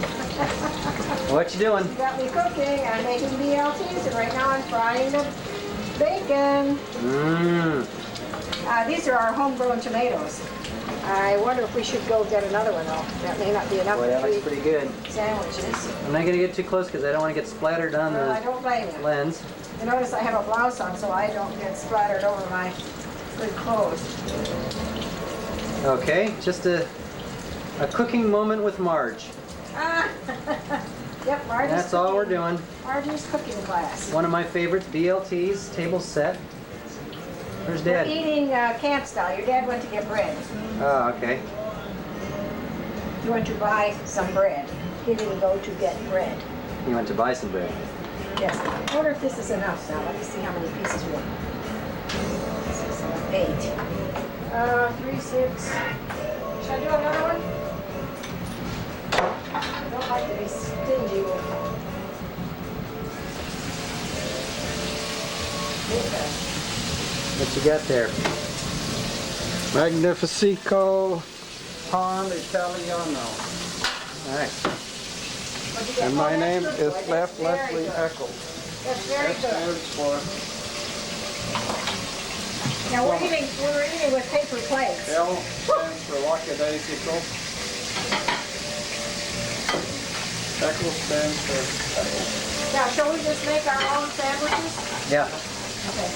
What you doing? You got me cooking. I'm making BLTs, and right now I'm frying the bacon. Mmm. These are our homegrown tomatoes. I wonder if we should go get another one, though. That may not be enough Boy, that for looks 3 pretty good. sandwiches. I'm not gonna get too close because I don't want to get splattered on Well, I the don't blame you. lens. You notice I have a blouse on, so I don't get splattered over my good clothes. Okay, just a cooking moment with Marge. Ah, yep, Margie's That's all we're cooking. doing. Margie's cooking class. One of my favorites, BLTs, table set. Where's We're Dad? eating camp style. Your dad went to get bread. Oh, okay. He went to buy some bread. He didn't go to get bread. You went to buy some bread. Yes. I wonder if this is enough now. Let me see how many pieces we want. This is 8. 3, 6. Should I do another one? I don't like to be stingy with What you got there? Magnifico Pond Italiano. All right. What'd you get? And Oh, my that's name good, is boy. Left That's very Leslie good. Echols. That's very That good. stands for Now we're eating with paper plates. L stands for lackadaisical. Echols stands for Echols. Now, shall we just make our own sandwiches? Yeah. Okay.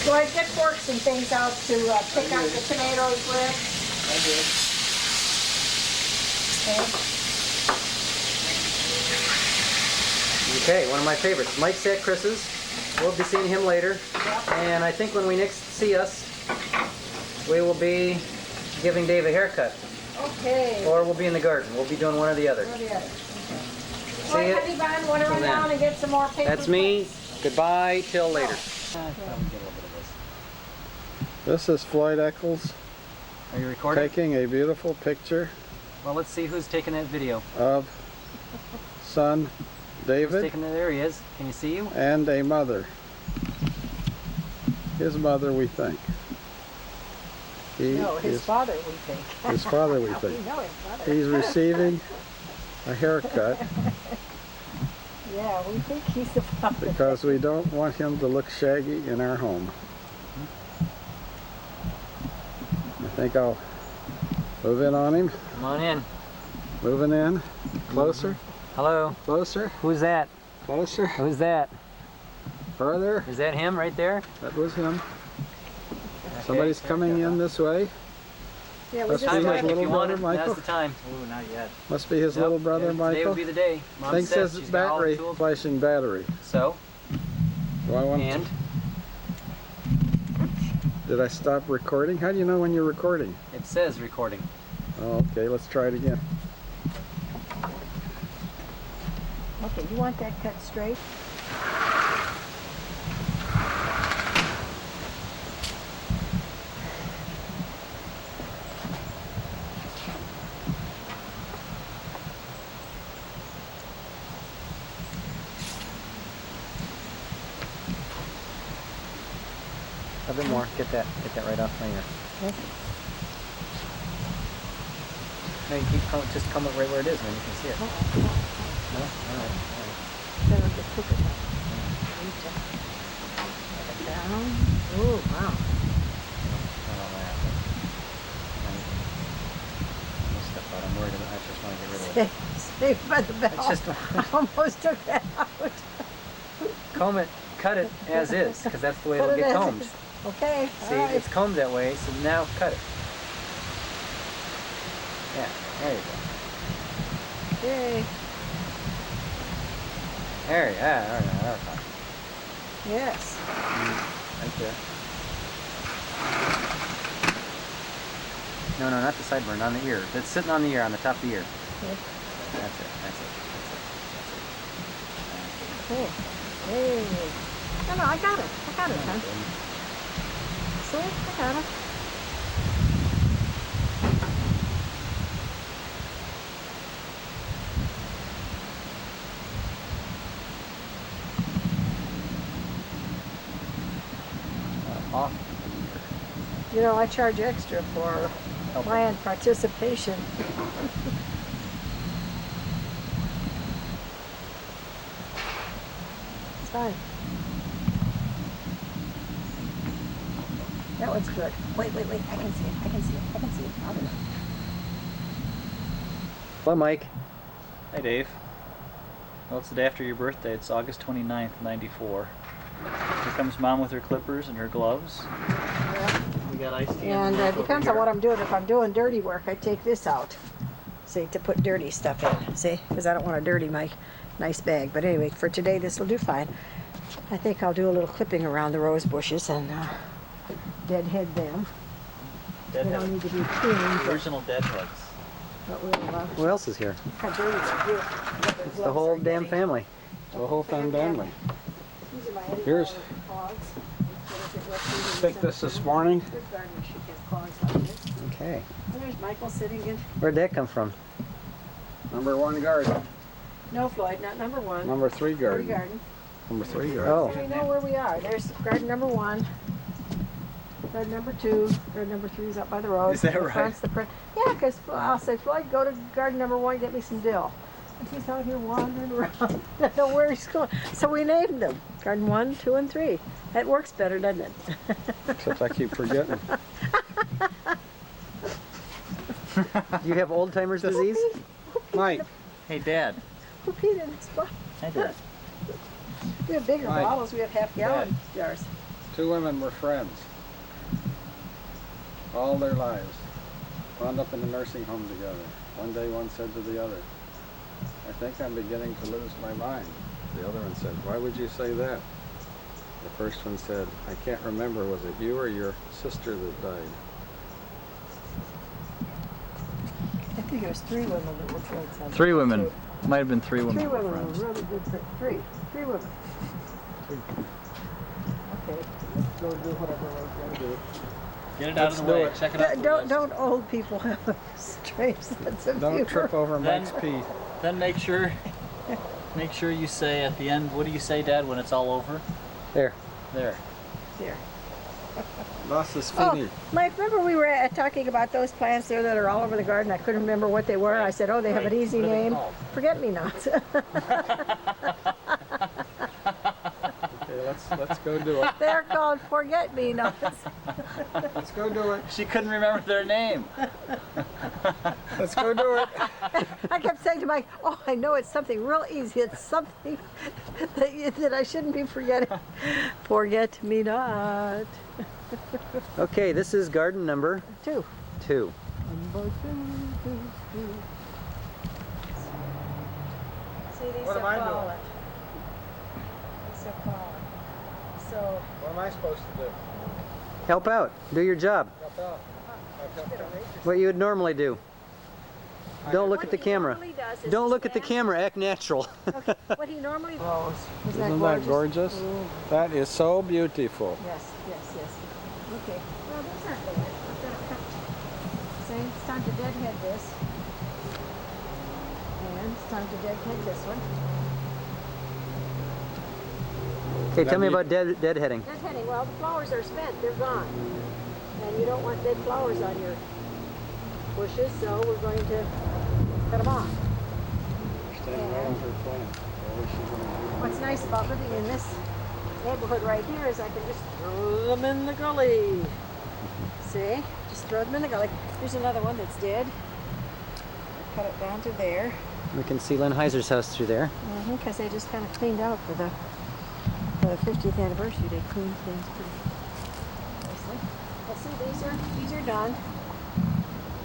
So I get forks and things out to pick up the tomatoes with. Okay. Okay, one of my favorites. Mike's at Chris's. We'll be seeing him later. And I think when we next see us, we will be giving Dave a haircut. Okay. Or we'll be in the garden. We'll be doing one or the other. What do you have? See Well, ya. have you gone, want to Till run then. down and get some more paper That's me. plates? Goodbye till later. This is Floyd Echols Are you recording? taking a beautiful picture Well, let's see who's taking that video. of son Who's David taking it? There he is. Can you see you? and a mother. His mother, we think. He No, his is father, we think. his father, we We think. know his father. He's receiving a haircut Yeah, we think he's the father. because we don't want him to look shaggy in our home. I think I'll move in on him. Come on in. Moving in. Closer, Hello. closer, Who's that? closer. Who's that? Further. Is that him right there? That was him. Somebody's coming in this way. Yeah, we Must just be his Time, Mike, if little you want brother, him. Michael. Now's the time. Ooh, not yet. Must be his Nope. little brother, Today Michael. would be the day. Mom Thing said says she's got all the battery, tools. flashing battery. So, Do I want? and Did I stop recording? How do you know when you're recording? it says recording. Oh, okay, let's try it again. Okay, you want that cut straight? A bit more. Get that right off my ear. Okay. No, you keep just come right where it is, and then you can see it. No? All right. Then I'll just cook it up. Reach up. Let it down. Ooh, wow. Not all that, but no stuff out. I'm worried about. I just want to get rid of it. Saved by the bell. It's just I almost took that out. comb it, cut it as is, because that's the way it'll Cut it get as combed. is. Okay, See, all right. it's combed that way, so now cut it. Yeah, there you go. Okay. There you go. All right, fine. Yes. Right there. No, not the sideburn, on the ear. It's sitting on the ear, on the top of the ear. Okay. That's it. Okay. Hey. No, I got it. I got it, huh? See? I got it. Off. You know, I charge extra for client participation. It's fine. That one's good. Wait. I can see it. I'll do it. Hello, Mike. Hi, Dave. Well, it's the day after your birthday. It's August 29th, 94. Here comes Mom with her clippers and her gloves. We got iced tea. And it depends on what I'm doing. If I'm doing dirty work, I take this out. See, to put dirty stuff in. See, because I don't want to dirty my nice bag. But anyway, for today, this will do fine. I think I'll do a little clipping around the rose bushes and deadhead them. They don't need to be cleaned, Original deadheads. but we'll Who else is here? how dirty they're here. It's the whole damn family. The whole thing family. These are my Here's- clogs. Picked this morning. Good gardener should get clogs like this. Okay. And there's Michael sitting in. Where'd that come from? Number 1 garden. No, Floyd, not number one. Number 3 Dirty garden. garden. Number 3 garden. Oh. We know where we are. There's garden number 1. Garden number 2. Garden number 3 is up by the road. Is that The right? front's yeah, because I'll say, Floyd, go to garden number 1, get me some dill. And he's out here wandering around. I don't know where he's going. So we named them. Garden 1, 2, and 3. That works better, doesn't it? Except I keep forgetting. Do you have old timer's disease? Mike, Hey, Dad. Who peed in this bottle? I did. We have bigger Mike. bottles. We have half-gallon jars. 2 women were friends all their lives. Wound up in a nursing home together. One day one said to the other, "I think I'm beginning to lose my mind." The other one said, "Why would you say that?" The first one said, "I can't remember, was it you or your sister that died?" I think it was 3 women that were friends. 3 women. Might have been 3 women. 3 that were women friends. were really good friends. 3 women. Okay, let's go do whatever we're going to do. Get it out of the Let's do way. it. Check it out. Don't old people have a strange sense of Don't humor. trip over Then- Mike's pee. Then make sure you say at the end, what do you say, Dad, when it's all over? There. There. Here. Lost his Oh, feeny. Mike, remember we were talking about those plants there that are all over the garden? I couldn't remember what they were. I said, oh, they have an Right. easy What are they name. called? Forget-me-nots. Okay, let's go do it. They're called forget-me-nots. Let's go do it. She couldn't remember their name. Let's go do it. I kept saying to Mike, oh, I know it's something real easy. It's something that I shouldn't be forgetting. Forget-me-not. Okay, this is garden number 2. 2. See, these What are am I doing? fallen. These are fallen. So, What am I supposed to do? Help out. Do your job. Help out. What you would normally do. Don't look what at the he camera. normally does is Don't he look at the stands- camera. Act natural. Okay, what he normally blows. Isn't that gorgeous? Ooh, That is so beautiful. yes, yes, yes. Okay, well, these aren't bad. We're gonna cut. See, it's time to deadhead this. And it's time to deadhead this one. Okay, tell me about deadheading. Deadheading, well, the flowers are spent. They're gone. And you don't want dead flowers on your bushes, so we're going to cut them off. What's nice about living in this neighborhood right here is I can just throw them in the gully. See? Just throw them in the gully. Here's another one that's dead. I cut it down to there. We can see Len Heiser's house through there. Because they just kind of cleaned out for the 50th anniversary. They cleaned things pretty nicely. Let's see, these are done.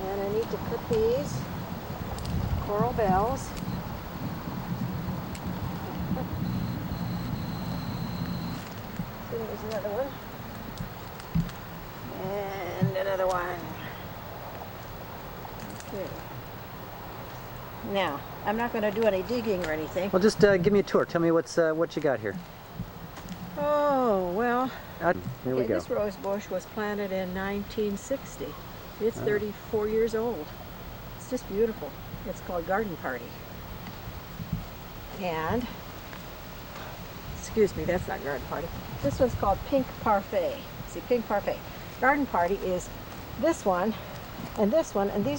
And I need to cut these coral bells. See, there's another one. And another one. Okay. Now, I'm not going to do any digging or anything. Well, just give me a tour. Tell me what you got here. Oh, well, Here we okay, go. this rose bush was planted in 1960. It's 34 years old. It's just beautiful. It's called Garden Party. And, excuse me, that's not Garden Party. This one's called Pink Parfait. See, Pink Parfait. Garden Party is this one, and these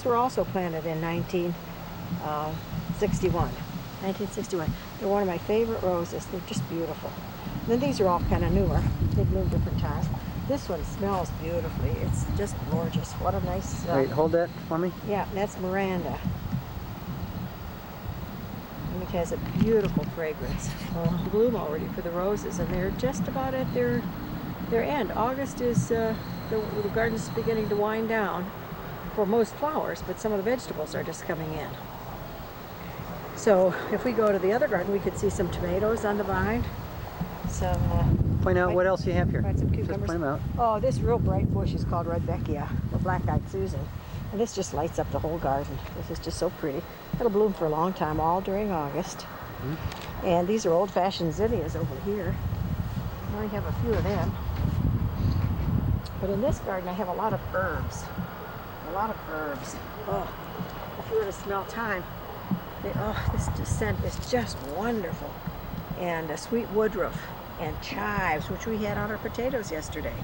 were also planted in 1961. 1961. They're one of my favorite roses. They're just beautiful. And then these are all kind of newer. They bloom different times. This one smells beautifully. It's just gorgeous. What a nice... Wait, hold that for me. Yeah, that's Miranda. And it has a beautiful fragrance. Bloom already for the roses, and they're just about at their end. August is the garden's beginning to wind down for most flowers, but some of the vegetables are just coming in. So if we go to the other garden, we could see some tomatoes on the vine. Some Point out what else you have here. quite some Just cucumbers. point them out. Oh, this real bright bush is called Rudbeckia, or Black-Eyed Susan. And this just lights up the whole garden. This is just so pretty. It'll bloom for a long time, all during August. And these are old-fashioned zinnias over here. I only have a few of them. But in this garden, I have a lot of herbs. A lot of herbs. Oh, if you were to smell thyme, this scent is just wonderful. and sweet woodruff and chives, which we had on our potatoes yesterday.